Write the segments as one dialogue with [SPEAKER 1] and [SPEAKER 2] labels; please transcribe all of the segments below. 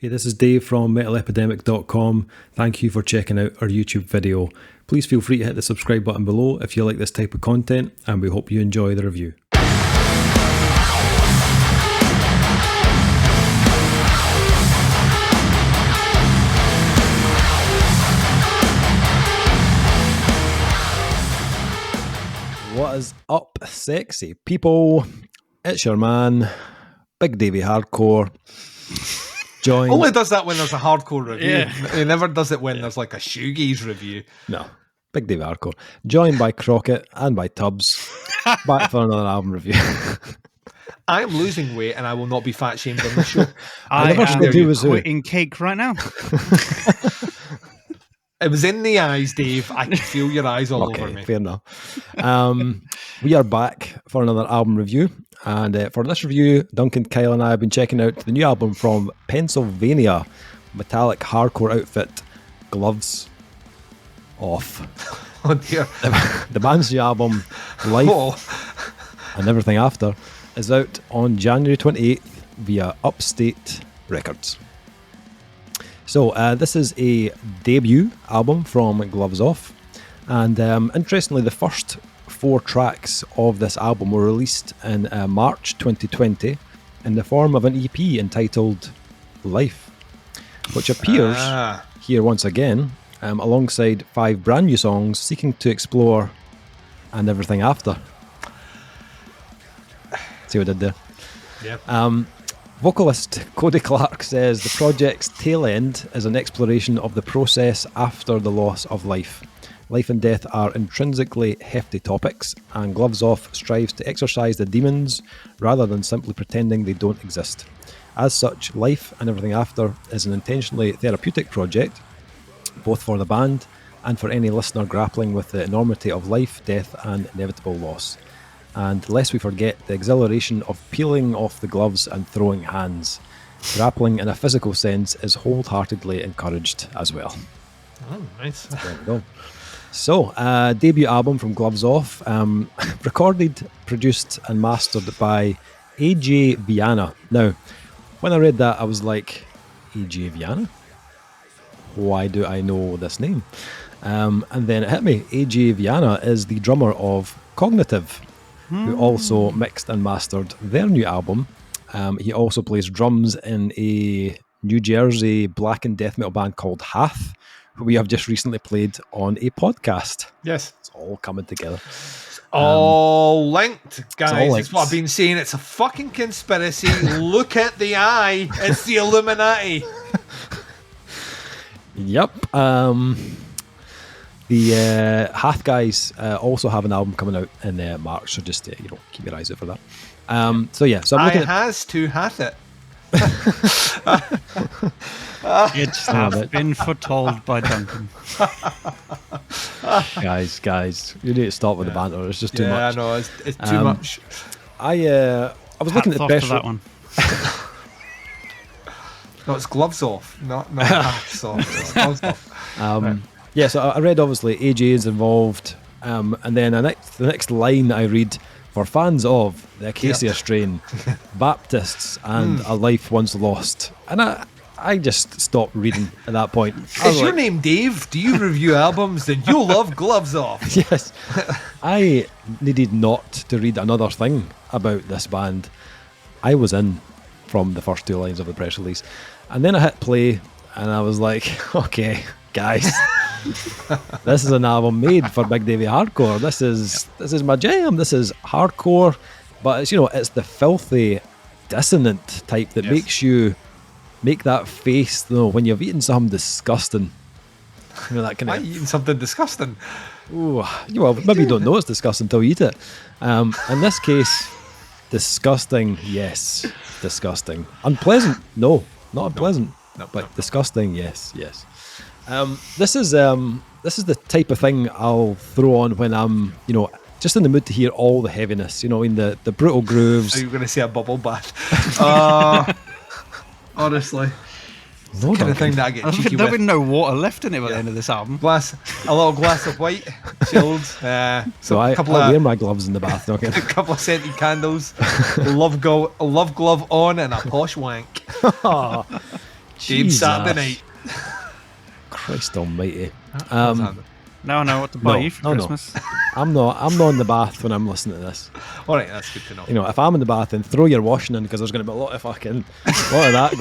[SPEAKER 1] Hey, this is Dave from MetalEpidemic.com. Thank you for checking out our YouTube video. Please feel free to hit the subscribe button below if you like this type of content, and we hope you enjoy the review. What is up, sexy people? It's your man, Big Davey Hardcore.
[SPEAKER 2] Only does that when there's a hardcore review.
[SPEAKER 3] Yeah.
[SPEAKER 2] He never does it when there's like a shoegaze review.
[SPEAKER 1] No, Big Davey Hardcore. Joined by Crockett and by Tubbs. Back for another album review.
[SPEAKER 2] I am losing weight and I will not be fat shamed on the show.
[SPEAKER 3] I am
[SPEAKER 1] who?
[SPEAKER 3] quitting cake right now.
[SPEAKER 2] It was in the eyes, Dave. I can feel your eyes all over me.
[SPEAKER 1] Fair enough. We are back for another album review. And for this review, Duncan Kyle and I have been checking out the new album from Pennsylvania metallic hardcore outfit, Gloves Off.
[SPEAKER 2] Oh dear.
[SPEAKER 1] The band's new album, Life and Everything After, is out on January 28th via Upstate Records. So this is a debut album from Gloves Off, and interestingly, the first 4 tracks of this album were released in March 2020 in the form of an EP entitled Life, which appears here once again alongside 5 brand new songs seeking to explore and everything after. See what I did there?
[SPEAKER 2] Yeah.
[SPEAKER 1] Vocalist Cody Clark says the project's tail end is an exploration of the process after the loss of life. Life and death are intrinsically hefty topics, and Gloves Off strives to exorcise the demons rather than simply pretending they don't exist. As such, Life and Everything After is an intentionally therapeutic project, both for the band and for any listener grappling with the enormity of life, death, and inevitable loss. And lest we forget the exhilaration of peeling off the gloves and throwing hands, grappling in a physical sense is wholeheartedly encouraged as well.
[SPEAKER 2] Oh, nice.
[SPEAKER 1] There we go. So, debut album from Gloves Off, recorded, produced and mastered by AJ Viana. Now, when I read that, I was like, AJ Viana? Why do I know this name? And then it hit me. AJ Viana is the drummer of Cognitive, who also mixed and mastered their new album. He also plays drums in a New Jersey black and death metal band called Hath, who we have just recently played on a podcast.
[SPEAKER 2] Yes.
[SPEAKER 1] It's all coming together.
[SPEAKER 2] All linked, guys.
[SPEAKER 1] all
[SPEAKER 2] That's what I've been saying. It's a fucking conspiracy. Look at the eye. It's the Illuminati.
[SPEAKER 1] Yep. The Hath guys also have an album coming out in March, so just keep your eyes out for that. So I'm looking
[SPEAKER 2] has to hath it.
[SPEAKER 3] It's been foretold by Duncan.
[SPEAKER 1] guys, you need to stop with the banter. It's just too much.
[SPEAKER 2] Yeah, I know. It's too much.
[SPEAKER 1] I was looking at the best
[SPEAKER 3] that one.
[SPEAKER 2] No, it's Gloves Off, not hats off. It's Gloves Off.
[SPEAKER 1] Yeah, so I read obviously AJ is involved, and then the next line I read, for fans of the Acacia strain, Baptists and a life once lost. And I just stopped reading at that point.
[SPEAKER 2] Is your name Dave? Do you review albums? Then you'll love Gloves Off.
[SPEAKER 1] Yes. I needed not to read another thing about this band. I was in from the first 2 lines of the press release. And then I hit play and I was like, okay, guys, this is an album made for Big Davey Hardcore. This is my jam. This is hardcore, but it's it's the filthy, dissonant type that makes you make that face when you've eaten something disgusting. That kind of.
[SPEAKER 2] I'm eating something disgusting.
[SPEAKER 1] Ooh, well, maybe you don't know it's disgusting until you eat it. In this case, disgusting. Yes, disgusting. Unpleasant. No, not unpleasant. But disgusting. Yes. This is the type of thing I'll throw on when I'm just in the mood to hear all the heaviness. The brutal grooves.
[SPEAKER 2] Are you going to say a bubble bath? Honestly,
[SPEAKER 1] no,
[SPEAKER 2] kind of thing that I get cheeky
[SPEAKER 3] There'll
[SPEAKER 2] with.
[SPEAKER 3] be no water left in it by the end of this album.
[SPEAKER 2] A little glass of white, chilled.
[SPEAKER 1] So I wear my gloves in the bath. Okay.
[SPEAKER 2] A couple of scented candles, a love glove on, and a posh wank. Dave's Saturday night.
[SPEAKER 1] Christ almighty.
[SPEAKER 3] Now I know what to buy you for Christmas.
[SPEAKER 1] I'm not in the bath when I'm listening to this.
[SPEAKER 2] All right, that's good to know.
[SPEAKER 1] You know, if I'm in the bath, then throw your washing in because there's going to be a lot of that going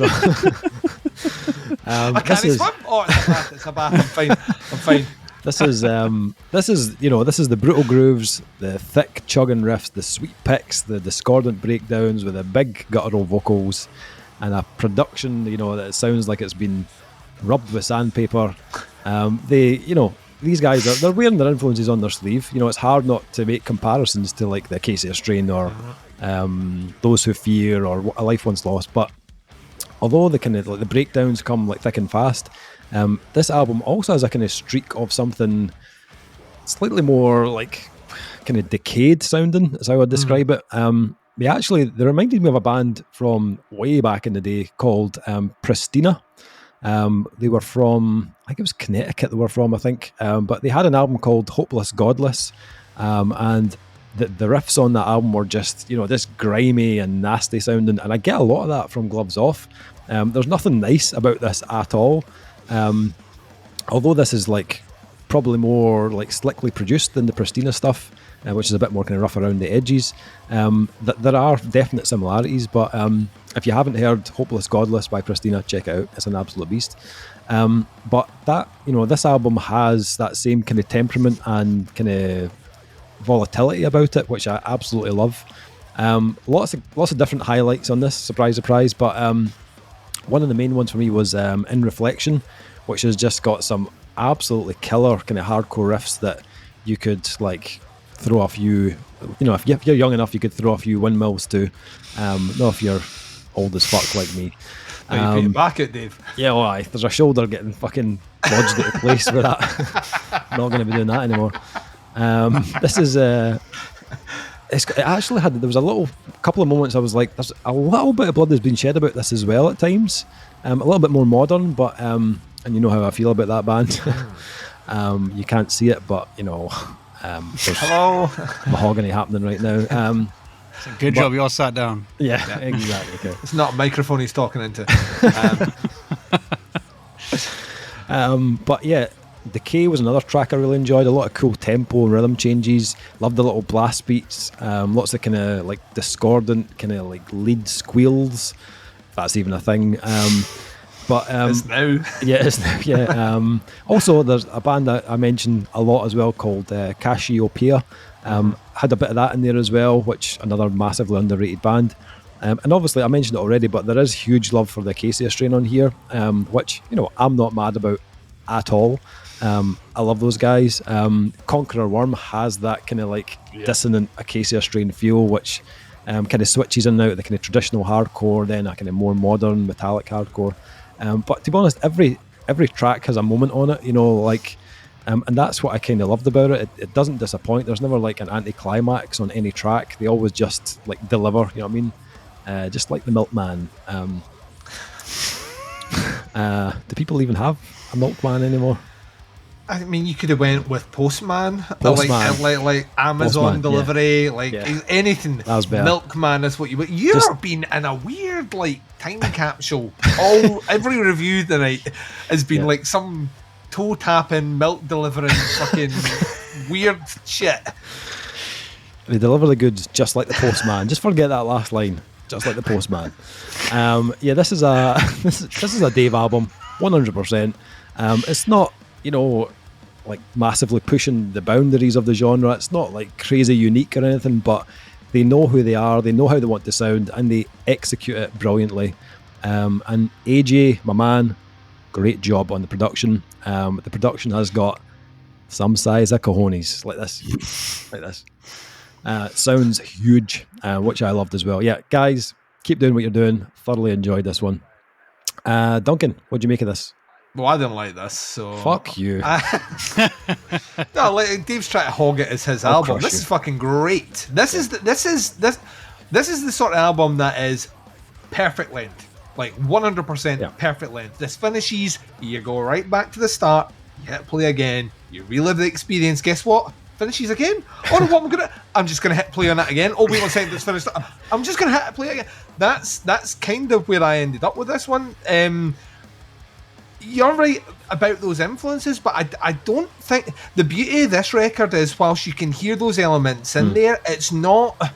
[SPEAKER 1] on.
[SPEAKER 2] I can't swim. Oh, it's a bath. I'm fine.
[SPEAKER 1] This is the brutal grooves, the thick chugging riffs, the sweet picks, the discordant breakdowns with the big guttural vocals, and a production, that sounds like it's been rubbed with sandpaper. These guys they're wearing their influences on their sleeve. It's hard not to make comparisons to like the Acacia strain or Those Who Fear or A Life Once Lost. But although the kind of like the breakdowns come like thick and fast, this album also has a kind of streak of something slightly more like kind of decayed sounding, is how I'd describe it. They reminded me of a band from way back in the day called Pristina. They were from, I think it was Connecticut they were from, but they had an album called Hopeless Godless, and the riffs on that album were just, this grimy and nasty sounding, and I get a lot of that from Gloves Off. There's nothing nice about this at all, although this is like probably more like slickly produced than the Pristina stuff, which is a bit more kind of rough around the edges. There are definite similarities, but if you haven't heard Hopeless Godless by Pristina, check it out. It's an absolute beast. But that, this album has that same kind of temperament and kind of volatility about it, which I absolutely love. Lots of different highlights on this, surprise, but one of the main ones for me was In Reflection, which has just got some absolutely killer kind of hardcore riffs that you could like throw a few, if you're young enough, you could throw a few windmills to. Not if you're old as fuck like me.
[SPEAKER 2] You put it back at Dave.
[SPEAKER 1] Yeah, well, aye, there's a shoulder getting fucking lodged into place with that. I'm not going to be doing that anymore. This is it actually had, there was a couple of moments I was like, there's a little bit of blood has been shed about this as well at times. A little bit more modern, but and you know how I feel about that band. You can't see it, but there's
[SPEAKER 2] Hello.
[SPEAKER 1] mahogany happening right now.
[SPEAKER 3] It's a good job you all sat down.
[SPEAKER 1] Yeah, exactly. Okay.
[SPEAKER 2] It's not a microphone he's talking into.
[SPEAKER 1] But yeah, Decay was another track I really enjoyed. A lot of cool tempo and rhythm changes. Loved the little blast beats. Lots of kind of like discordant kind of like lead squeals, if that's even a thing. But
[SPEAKER 2] it's now.
[SPEAKER 1] Yeah, it's now. Yeah. Also, there's a band that I mentioned a lot as well called Acacia. Had a bit of that in there as well, which another massively underrated band. And obviously, I mentioned it already, but there is huge love for the Acacia strain on here, which I'm not mad about at all. I love those guys. Conqueror Worm has that kind of like dissonant Acacia strain feel, which kind of switches in and out of the kind of traditional hardcore, then a kind of more modern metallic hardcore. But to be honest, every track has a moment on it, and that's what I kind of loved about it. It doesn't disappoint. There's never like an anticlimax on any track. They always just like deliver, you know what I mean? Just like the Milkman. Do people even have a Milkman anymore?
[SPEAKER 2] I mean, you could have went with Postman.
[SPEAKER 1] Postman.
[SPEAKER 2] Like Amazon
[SPEAKER 1] Postman,
[SPEAKER 2] delivery,
[SPEAKER 1] yeah.
[SPEAKER 2] Anything.
[SPEAKER 1] That was better.
[SPEAKER 2] Milkman is what you would. You've been in a weird like time capsule. Every review tonight has been like some toe tapping, milk delivering, fucking weird shit.
[SPEAKER 1] They deliver the goods just like the Postman. Just forget that last line. Just like the Postman. This is a Dave album, 100%. It's not, like massively pushing the boundaries of the genre. It's not like crazy unique or anything, but they know who they are, they know how they want to sound, and they execute it brilliantly. And AJ, my man, great job on the production. The production has got some size of cojones, like this. Sounds huge, which I loved as well. Yeah, guys, keep doing what you're doing. Thoroughly enjoyed this one. Duncan, what do you make of this?
[SPEAKER 2] Well, I didn't like this, so
[SPEAKER 1] fuck you.
[SPEAKER 2] No, like Dave's trying to hog it as his album. This is fucking great. This is the sort of album that is perfect length, like 100% perfect length. This finishes, you go right back to the start, you hit play again, you relive the experience. Guess what? Finishes again. Oh no, what I'm just gonna hit play on that again. Oh wait 1 second, it's finished. I'm just gonna hit play again. That's kind of where I ended up with this one. you're right about those influences, but I don't think the beauty of this record is whilst you can hear those elements in there, it's not.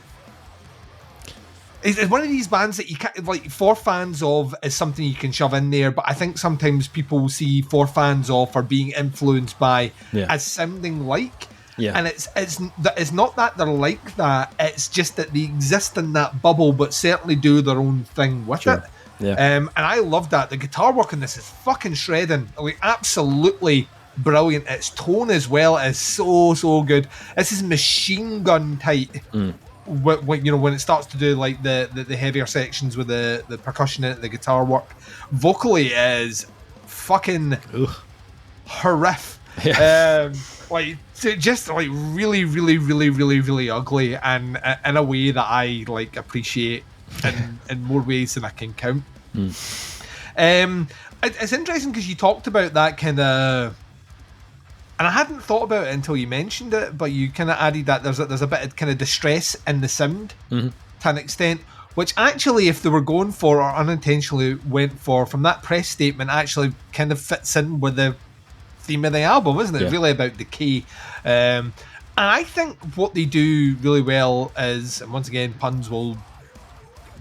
[SPEAKER 2] It's one of these bands that you can't, like, for fans of is something you can shove in there, but I think sometimes people see for fans of or being influenced by as sounding like. Yeah. And it's not that they're like that, it's just that they exist in that bubble but certainly do their own thing with it. Yeah. And I love that. The guitar work in this is fucking shredding. Like, absolutely brilliant. Its tone as well is so good. This is machine gun tight. When it starts to do like the heavier sections with the percussion in it, the guitar work, vocally is fucking horrific. Yeah. Like, just like really ugly, and in a way that I like appreciate in more ways than I can count. It's interesting because you talked about that kind of. And I hadn't thought about it until you mentioned it, but you kind of added that there's a bit of kind of distress in the sound to an extent, which actually, if they were going for or unintentionally went for, from that press statement, actually kind of fits in with the theme of the album, isn't it? Yeah. Really about decay. And I think what they do really well is, and once again, puns will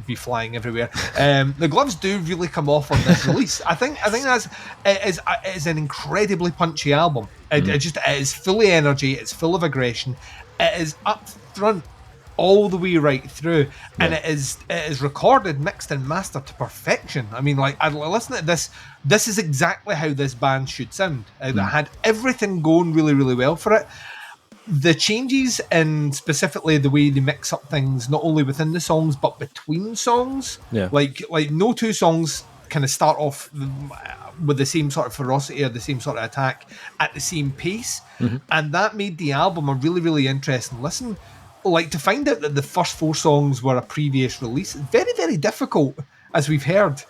[SPEAKER 2] be flying everywhere. The gloves do really come off on this release. I think it is an incredibly punchy album. It is full of energy. It's full of aggression. It is up front all the way right through, and it is recorded, mixed, and mastered to perfection. I mean, like, I listen to this. This is exactly how this band should sound. It had everything going really, really well for it. The changes and specifically the way they mix up things, not only within the songs but between songs. Yeah. Like no two songs kind of start off with the same sort of ferocity or the same sort of attack at the same pace, and that made the album a really, really interesting listen. Like, to find out that the first 4 songs were a previous release, very, very difficult, as we've heard.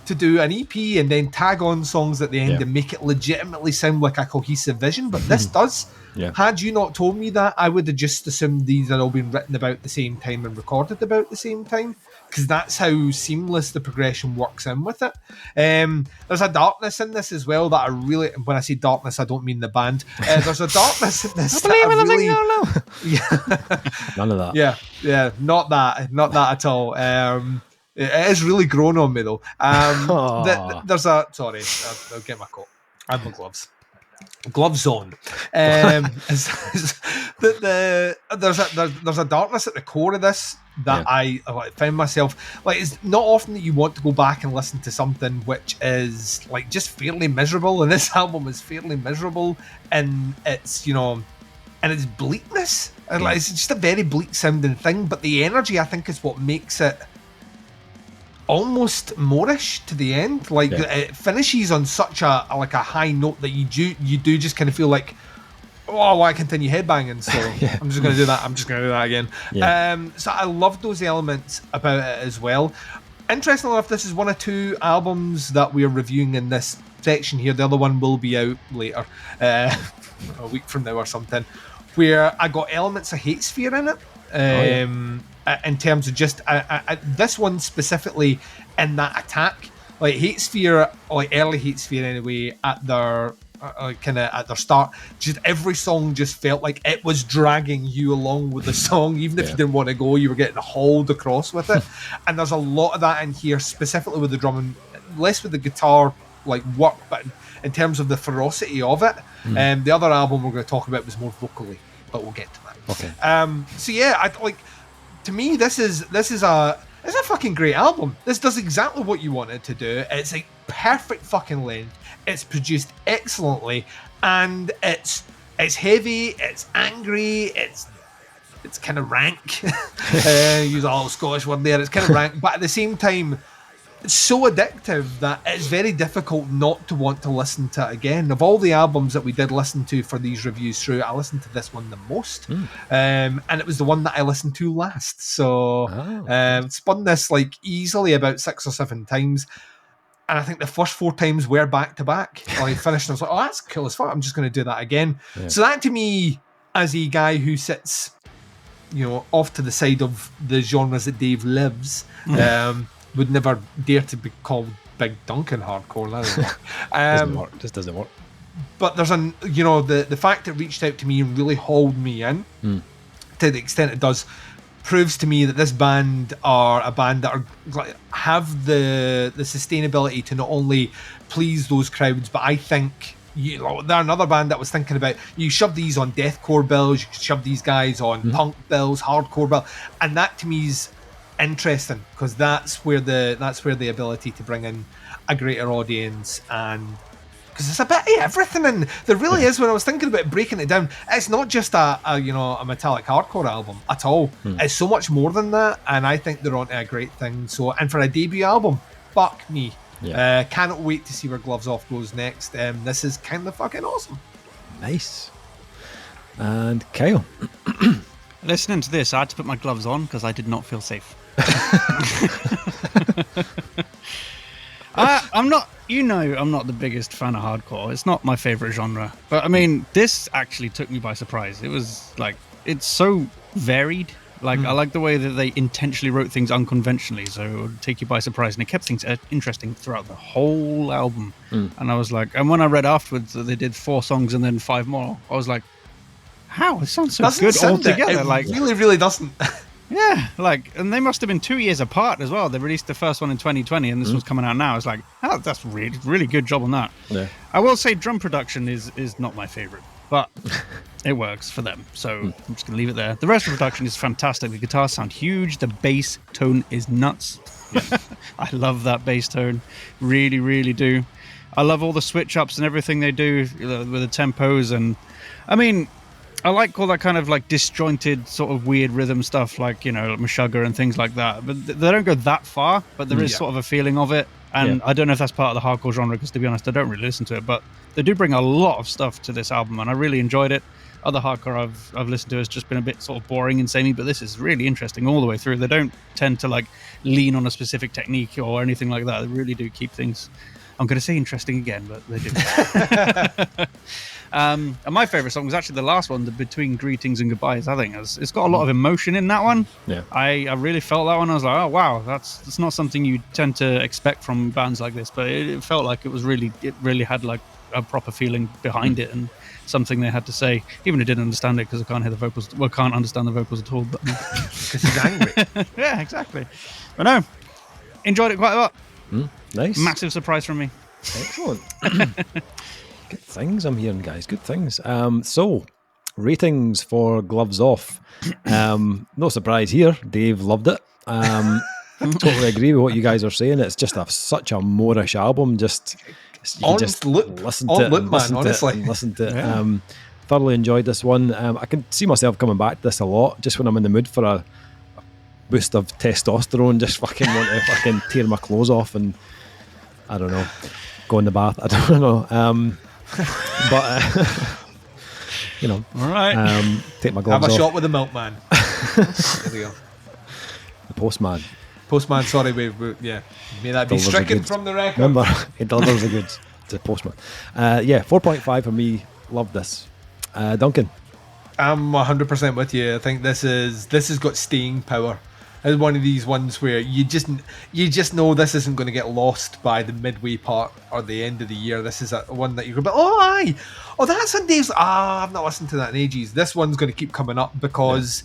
[SPEAKER 2] To do an EP and then tag on songs at the end and make it legitimately sound like a cohesive vision, but this does. Yeah. Had you not told me that, I would have just assumed these had all been written about the same time and recorded about the same time, because that's how seamless the progression works in with it. There's a darkness in this as well that I really, when I say darkness, I don't mean the band. There's a darkness in this.
[SPEAKER 1] I believe in yeah. None of that.
[SPEAKER 2] Yeah, not that at all. It is really grown on me though. There's a sorry, I'll get my coat and my gloves. Gloves on. There's a darkness at the core of this that I found myself like. It's not often that you want to go back and listen to something which is like just fairly miserable, and this album is fairly miserable in its and its bleakness. And like, it's just a very bleak sounding thing, but the energy, I think, is what makes it almost Moorish to the end. Like, it finishes on such a high note that you do just kind of feel like, oh, I want to continue headbanging, so I'm just going to do that. I'm just going to do that again. So I love those elements about it as well. Interestingly enough, this is one of 2 albums that we're reviewing in this section here. The other one will be out later, a week from now or something, where I got elements of Hatesphere in it. In terms of just this one specifically in that attack, like Hatesphere, like early Hatesphere anyway, at their at their start, just every song just felt like it was dragging you along with the song, even if you didn't want to go, you were getting hauled across with it. And there's a lot of that in here, specifically with the drumming, less with the guitar like work, but in terms of the ferocity of it. The other album we're going to talk about was more vocally, but we'll get to that. Okay. So yeah, I like. To me, this is a fucking great album. This does exactly what you want it to do. It's a perfect fucking length. It's produced excellently, and it's heavy. It's angry. It's kind of rank. Use a whole Scottish word there. It's kind of rank, but at the same time, it's so addictive that it's very difficult not to want to listen to it again. Of all the albums that we did listen to for these reviews through, I listened to this one the most. And it was the one that I listened to last. So spun this like easily about 6 or 7 times. And I think the first 4 times were back to back. I finished and I was like, oh, that's cool as fuck. I'm just going to do that again. Yeah. So that to me, as a guy who sits, off to the side of the genres that Dave lives, would never dare to be called big Duncan hardcore. That
[SPEAKER 1] Doesn't work. Just doesn't work.
[SPEAKER 2] But there's the fact it reached out to me and really hauled me in to the extent it does proves to me that this band are a band that have the sustainability to not only please those crowds, but I think they're another band that was thinking about, you shove these on deathcore bills, you shove these guys on punk bills, hardcore bills, and that to me is interesting because that's where the ability to bring in a greater audience, and because there's a bit of everything, and there really is. When I was thinking about breaking it down, it's not just a metallic hardcore album at all. It's so much more than that, and I think they're onto a great thing. So, and for a debut album, fuck me. Cannot wait to see where Gloves Off goes next. This is kind of fucking awesome.
[SPEAKER 1] Nice. And Kyle.
[SPEAKER 3] Listening to this, I had to put my gloves on because I did not feel safe. I'm not the biggest fan of hardcore. It's not my favorite genre. But I mean, this actually took me by surprise. It was like, it's so varied. Like, I like the way that they intentionally wrote things unconventionally, so it would take you by surprise. And it kept things interesting throughout the whole album. And I was like, and when I read afterwards that they did 4 songs and then 5 more, I was like, how? It sounds so good all together.
[SPEAKER 2] It really, really doesn't.
[SPEAKER 3] Yeah, like, and they must have been 2 years apart as well. They released the first one in 2020, and this one's coming out now. It's like, oh, that's really, really good job on that. Yeah. I will say drum production is not my favorite, but it works for them. So I'm just going to leave it there. The rest of the production is fantastic. The guitars sound huge. The bass tone is nuts. Yeah. I love that bass tone. Really, really do. I love all the switch ups and everything they do with the tempos. And I mean, I like all that kind of like disjointed sort of weird rhythm stuff, like, like Meshuggah and things like that. But they don't go that far, but there is sort of a feeling of it. And I don't know if that's part of the hardcore genre, because to be honest, I don't really listen to it. But they do bring a lot of stuff to this album, and I really enjoyed it. Other hardcore I've listened to has just been a bit sort of boring and samey, but this is really interesting all the way through. They don't tend to like lean on a specific technique or anything like that. They really do keep things, I'm going to say interesting again, but they do. And my favourite song was actually the last one, the Between Greetings and Goodbyes. I think it's got a lot of emotion in that one. Yeah, I really felt that one. I was like, oh wow, that's not something you tend to expect from bands like this, but it felt like it really had like a proper feeling behind it and something they had to say. Even I didn't understand it because I can't hear the vocals. Well, can't understand the vocals at all. But
[SPEAKER 2] because he's angry.
[SPEAKER 3] Yeah, exactly. But no, enjoyed it quite a lot.
[SPEAKER 1] Nice,
[SPEAKER 3] massive surprise from me.
[SPEAKER 1] Excellent. Good things I'm hearing, guys. Good things. So, ratings for Gloves Off. No surprise here. Dave loved it. Totally agree with what you guys are saying. It's just such a Moorish album. Just you can just listen to it and listen to it. Yeah. Thoroughly enjoyed this one. I can see myself coming back to this a lot, just when I'm in the mood for a boost of testosterone. Just fucking want to fucking tear my clothes off and I don't know, go in the bath. I don't know. But
[SPEAKER 3] all right.
[SPEAKER 1] Take my gloves off.
[SPEAKER 2] Have a shot with the milkman. There we go.
[SPEAKER 1] The postman.
[SPEAKER 2] Postman, sorry, may that be stricken from the record.
[SPEAKER 1] Remember, he delivers the goods. It's a postman. 4.5 for me. Love this. Duncan.
[SPEAKER 2] I'm 100% with you. I think this has got staying power. It's one of these ones where you just know this isn't going to get lost by the midway part or the end of the year. This is one that you're going to be, that's on Dave's. I've not listened to that in ages. This one's going to keep coming up because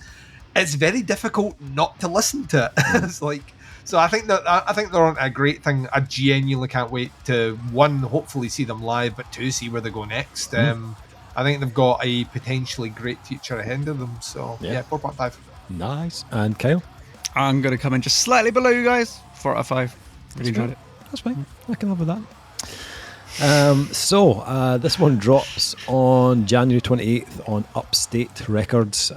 [SPEAKER 2] it's very difficult not to listen to it. It's like, so I think they're on a great thing. I genuinely can't wait to, one, hopefully see them live, but two, see where they go next. I think they've got a potentially great future ahead of them. So 4.5.
[SPEAKER 1] Nice. And Kyle?
[SPEAKER 3] I'm going to come in just slightly below you guys. 4 out of 5. Really enjoyed it.
[SPEAKER 1] That's fine. I can live with that. This one drops on January 28th on Upstate Records.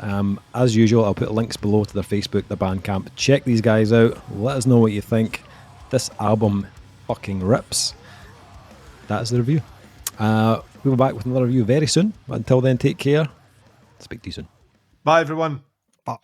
[SPEAKER 1] As usual, I'll put links below to their Facebook, their Bandcamp. Check these guys out. Let us know what you think. This album fucking rips. That's the review. We'll be back with another review very soon. But until then, take care. Speak to you soon.
[SPEAKER 2] Bye, everyone.
[SPEAKER 3] Bye.